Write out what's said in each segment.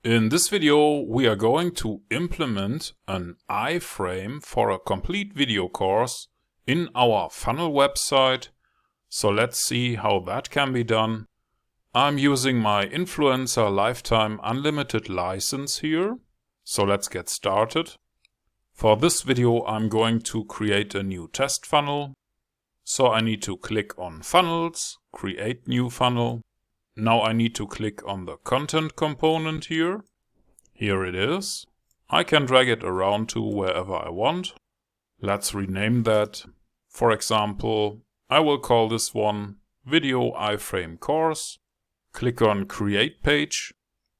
In this video, we are going to implement an iframe for a complete video course in our funnel website. So let's see how that can be done. I'm using my Influencer Lifetime Unlimited license here. So let's get started. For this video, I'm going to create a new test funnel. So I need to click on Funnels, Create New Funnel. Now I need to click on the content component here. Here it is. I can drag it around to wherever I want. Let's rename that. For example, I will call this one Video iframe Course. Click on Create Page.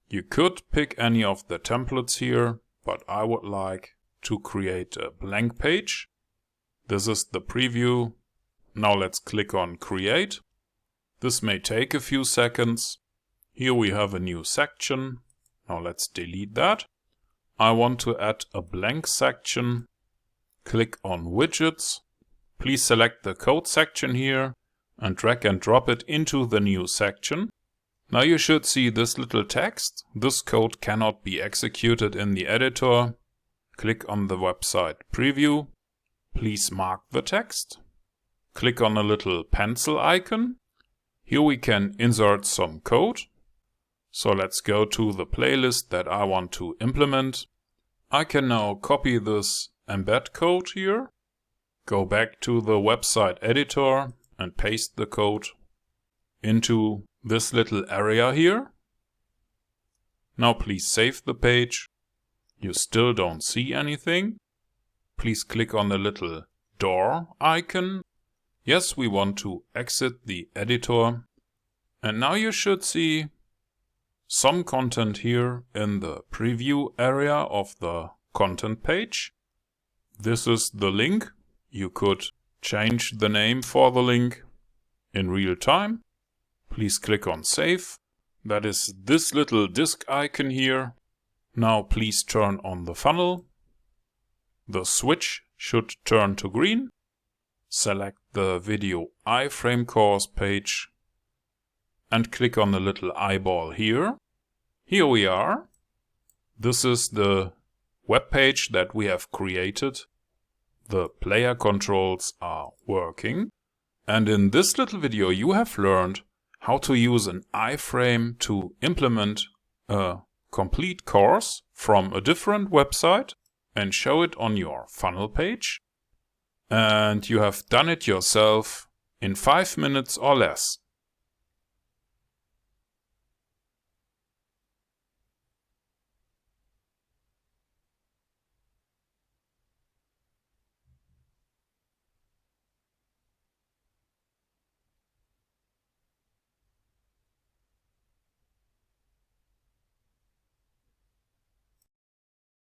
You could pick any of the templates here, but I would like to create a blank page. This is the preview. Now let's click on Create. This may take a few seconds. Here we have a new section. Now let's delete that. I want to add a blank section. Click on Widgets. Please select the code section here and drag and drop it into the new section. Now you should see this little text. This code cannot be executed in the editor. Click on the website preview. Please mark the text. Click on a little pencil icon. Here we can insert some code. So let's go to the playlist that I want to implement. I can now copy this embed code here. Go back to the website editor and paste the code into this little area here. Now please save the page. You still don't see anything. Please click on the little door icon. Yes, we want to exit the editor. And now you should see some content here in the preview area of the content page. This is the link. You could change the name for the link in real time. Please click on Save. That is this little disk icon here. Now please turn on the funnel. The switch should turn to green. Select the Video iframe Course page and click on the little eyeball here. Here we are. This is the web page that we have created. The player controls are working. And in this little video you have learned how to use an iframe to implement a complete course from a different website and show it on your funnel page. And you have done it yourself in 5 minutes or less.